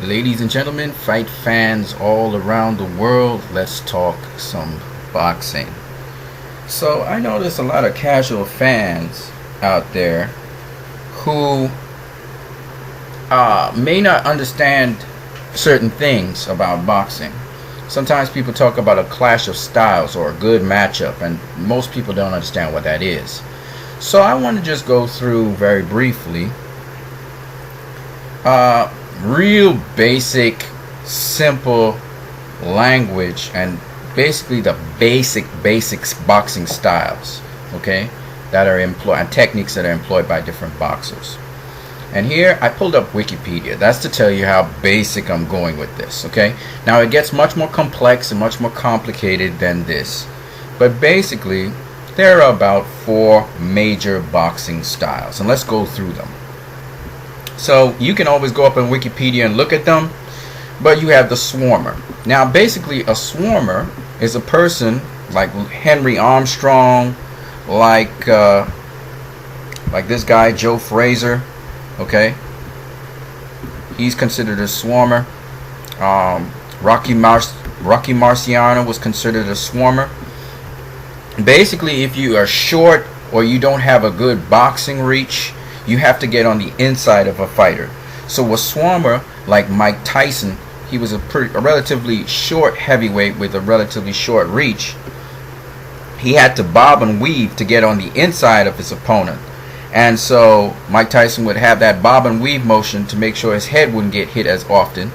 Ladies and gentlemen, fight fans all around the world, let's talk some boxing. So, I know there's a lot of casual fans out there who may not understand certain things about boxing. Sometimes people talk about a clash of styles or a good matchup, and most people don't understand what that is. So, I want to just go through very briefly real basic, simple language and basically the basics boxing styles, okay, that are employed and techniques that are employed by different boxers. And here I pulled up Wikipedia. That's to tell you how basic I'm going with this, okay? Now it gets much more complex and much more complicated than this. But basically, there are about 4 major boxing styles, and let's go through them. So you can always go up on Wikipedia and look at them, but you have the swarmer. Now basically a swarmer is a person like Henry Armstrong, like this guy Joe Frazier, okay? He's considered a swarmer. Rocky Marciano was considered a swarmer. Basically, if you are short or you don't have a good boxing reach, you have to get on the inside of a fighter. So a swarmer like Mike Tyson, he was a relatively short heavyweight with a relatively short reach. He had to bob and weave to get on the inside of his opponent. And so Mike Tyson would have that bob and weave motion to make sure his head wouldn't get hit as often.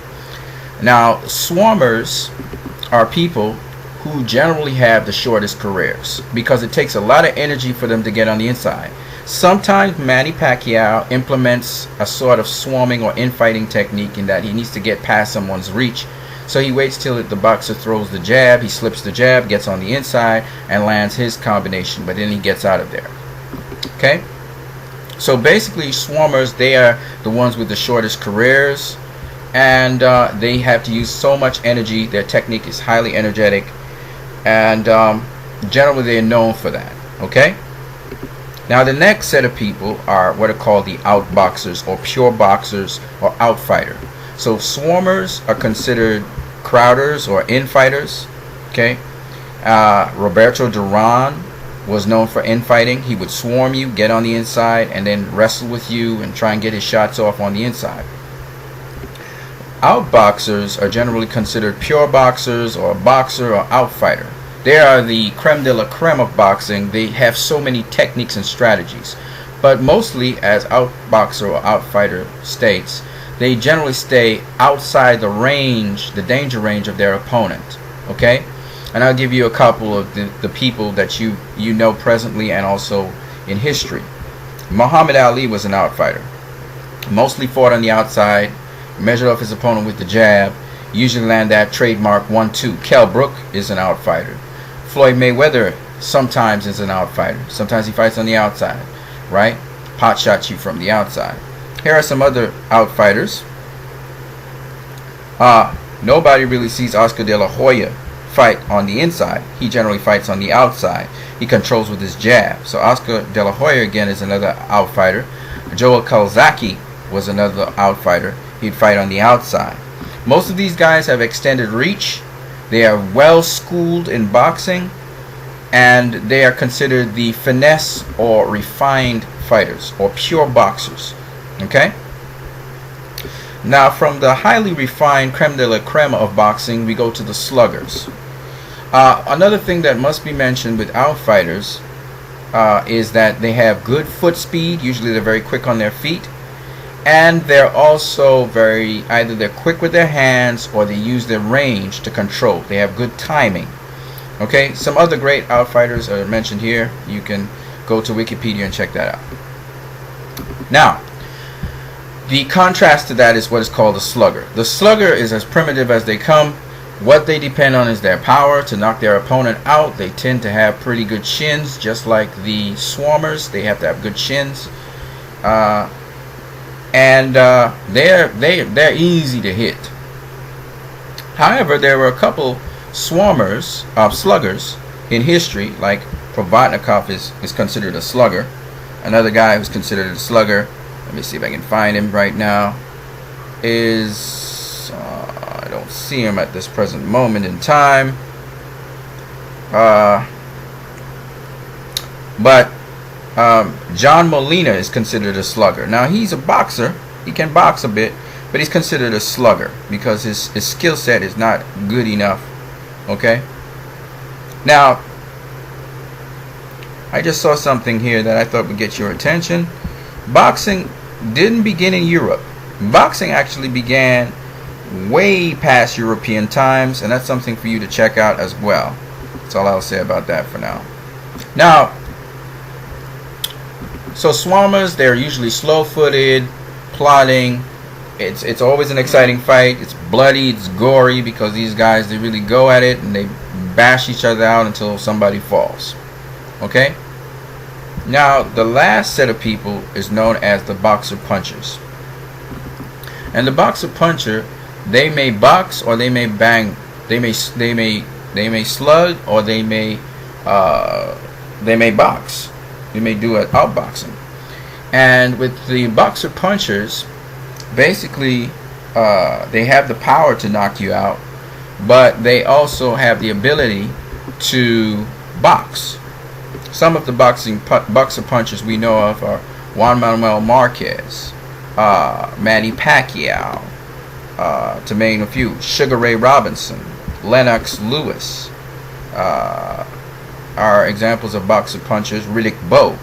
Now, swarmers are people who generally have the shortest careers because it takes a lot of energy for them to get on the inside. Sometimes Manny Pacquiao implements a sort of swarming or infighting technique in that he needs to get past someone's reach. So he waits till the boxer throws the jab, he slips the jab, gets on the inside, and lands his combination, but then he gets out of there. Okay? So basically, swarmers, they are the ones with the shortest careers, and they have to use so much energy. Their technique is highly energetic, and generally they're known for that. Okay? Now the next set of people are what are called the outboxers or pure boxers or outfighter. So swarmers are considered crowders or infighters. Okay, Roberto Duran was known for infighting. He would swarm you, get on the inside, and then wrestle with you and try and get his shots off on the inside. Outboxers are generally considered pure boxers or a boxer or outfighter. They are the creme de la creme of boxing. They have so many techniques and strategies. But mostly, as outboxer or outfighter states, they generally stay outside the range, the danger range of their opponent. Okay? And I'll give you a couple of the people that you know presently and also in history. Muhammad Ali was an outfighter. Mostly fought on the outside, measured off his opponent with the jab, usually land that trademark 1-2. Kell Brook is an outfighter. Floyd Mayweather sometimes is an outsider. Sometimes he fights on the outside, right? Pot shots you from the outside. Here are some other outfighters. Nobody really sees Oscar De La Hoya fight on the inside. He generally fights on the outside. He controls with his jab. So Oscar De La Hoya again is another outfighter. Joe Calzaghe was another outfighter. He'd fight on the outside. Most of these guys have extended reach. They are well schooled in boxing, and they are considered the finesse or refined fighters or pure boxers. Okay? Now, from the highly refined creme de la creme of boxing, we go to the sluggers. Another thing that must be mentioned with outfighters is that they have good foot speed. Usually they're very quick on their feet. And they're also either they're quick with their hands or they use their range to control. They have good timing. Okay, some other great outfighters are mentioned here. You can go to Wikipedia and check that out. Now, the contrast to that is what is called the slugger. The slugger is as primitive as they come. What they depend on is their power to knock their opponent out. They tend to have pretty good shins, just like the swarmers. They have to have good shins. And they're easy to hit. However, there were a couple sluggers in history, like Provodnikov is considered a slugger. Another guy who's considered a slugger, let me see if I can find him right now, is else? I don't see him at this present moment in time. But John Molina is considered a slugger. Now, he's a boxer. He can box a bit, but he's considered a slugger because his skill set is not good enough. Okay? Now, I just saw something here that I thought would get your attention. Boxing didn't begin in Europe. Boxing actually began way past European times, and that's something for you to check out as well. That's all I'll say about that for now. Now, so swarmers, they're usually slow-footed, plodding. It's always an exciting fight. It's bloody, it's gory, because these guys, they really go at it and they bash each other out until somebody falls. Okay? Now, the last set of people is known as the boxer punchers. And the boxer puncher, they may box or they may bang. They may slug or they may box. They may do an outboxing. And with the boxer punchers, basically they have the power to knock you out, but they also have the ability to box. Some of the boxer punchers we know of are Juan Manuel Marquez, Manny Pacquiao, to name a few, Sugar Ray Robinson, Lennox Lewis are examples of boxer punchers. Riddick Bowe,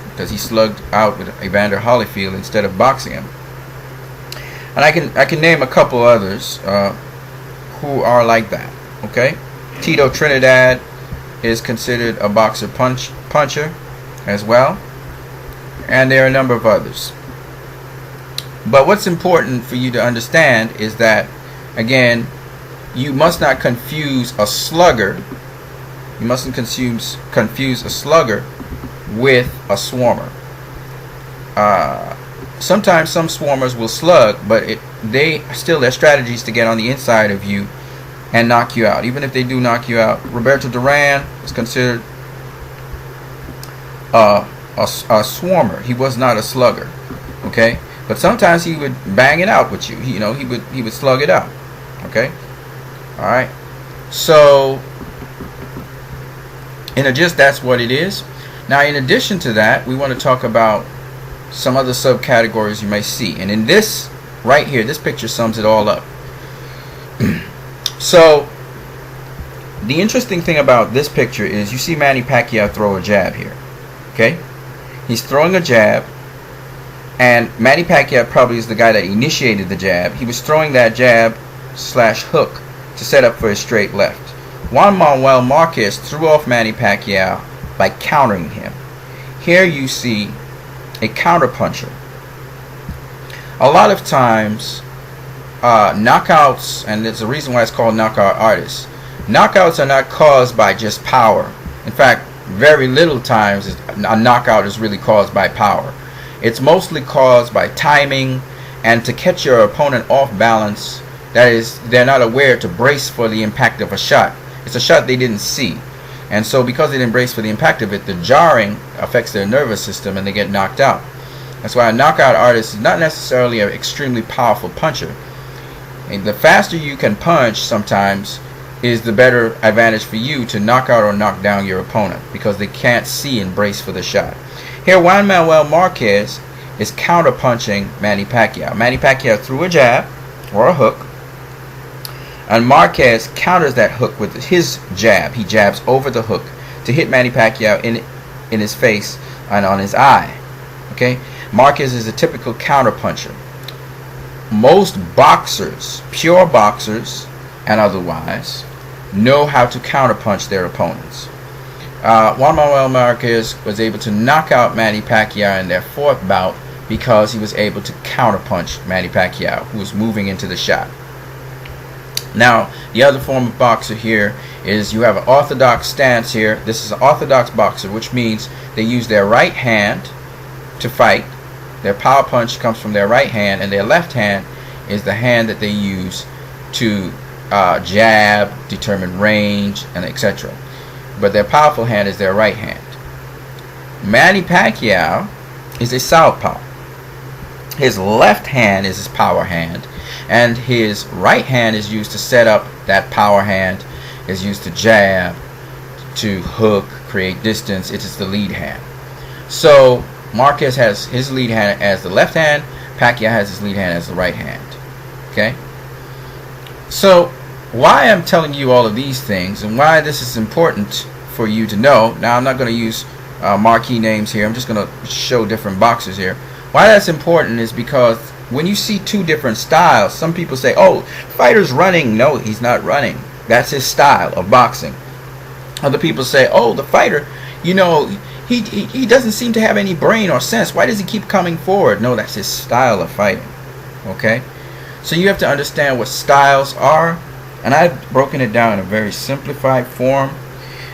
because he slugged out with Evander Holyfield instead of boxing him. And I can name a couple others who are like that. Okay, Tito Trinidad is considered a boxer puncher as well, and there are a number of others. But what's important for you to understand is that, again, you must not confuse a slugger. You mustn't confuse a slugger with a swarmer. Sometimes some swarmers will slug, but their strategy is to get on the inside of you and knock you out. Even if they do knock you out, Roberto Duran is considered a swarmer. He was not a slugger. Okay, but sometimes he would bang it out with you. He would slug it out. Okay, all right. So in a gist, that's what it is. Now, in addition to that, we want to talk about some other subcategories you may see. And in this right here, this picture sums it all up. So the interesting thing about this picture is you see Manny Pacquiao throw a jab here. Okay, he's throwing a jab, and Manny Pacquiao probably is the guy that initiated the jab. He was throwing that jab / hook to set up for a straight left. Juan Manuel Marquez threw off Manny Pacquiao by countering him. Here you see a counter puncher. A lot of times, knockouts, and there's a reason why it's called knockout artists. Knockouts are not caused by just power. In fact, very little times a knockout is really caused by power. It's mostly caused by timing and to catch your opponent off balance. That is, they're not aware to brace for the impact of a shot. It's a shot they didn't see. And so because they didn't brace for the impact of it, the jarring affects their nervous system and they get knocked out. That's why a knockout artist is not necessarily an extremely powerful puncher. And the faster you can punch sometimes is the better advantage for you to knock out or knock down your opponent, because they can't see and brace for the shot. Here, Juan Manuel Marquez is counter punching Manny Pacquiao. Manny Pacquiao threw a jab or a hook, and Marquez counters that hook with his jab. He jabs over the hook to hit Manny Pacquiao in his face and on his eye. Okay, Marquez is a typical counter puncher. Most boxers, pure boxers and otherwise, know how to counterpunch their opponents. Juan Manuel Marquez was able to knock out Manny Pacquiao in their fourth bout because he was able to counterpunch Manny Pacquiao, who was moving into the shot. Now, the other form of boxer here is you have an orthodox stance here. This is an orthodox boxer, which means they use their right hand to fight. Their power punch comes from their right hand, and their left hand is the hand that they use to jab, determine range, and etc. But their powerful hand is their right hand. Manny Pacquiao is a southpaw. His left hand is his power hand, and his right hand is used to set up that power hand, is used to jab, to hook, create distance. It is the lead hand. So Marquez has his lead hand as the left hand, Pacquiao has his lead hand as the right hand. Okay? So why I'm telling you all of these things and why this is important for you to know. Now I'm not going to use marquee names here. I'm just going to show different boxers here. Why that's important is because when you see two different styles, some people say, oh, fighter's running. No, he's not running. That's his style of boxing. Other people say, oh, the fighter, you know, he doesn't seem to have any brain or sense. Why does he keep coming forward? No, that's his style of fighting. Okay? So you have to understand what styles are. And I've broken it down in a very simplified form.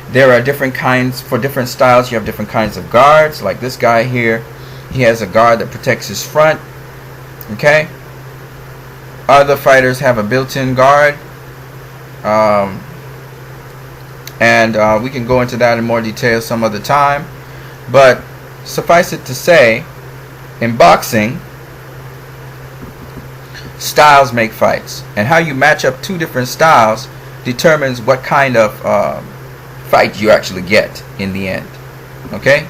There are different kinds, for different styles, you have different kinds of guards. Like this guy here, he has a guard that protects his front. Okay? Other fighters have a built-in guard. And we can go into that in more detail some other time. But suffice it to say, in boxing, styles make fights. And how you match up two different styles determines what kind of fight you actually get in the end. Okay?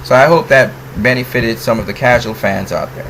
So I hope that benefited some of the casual fans out there.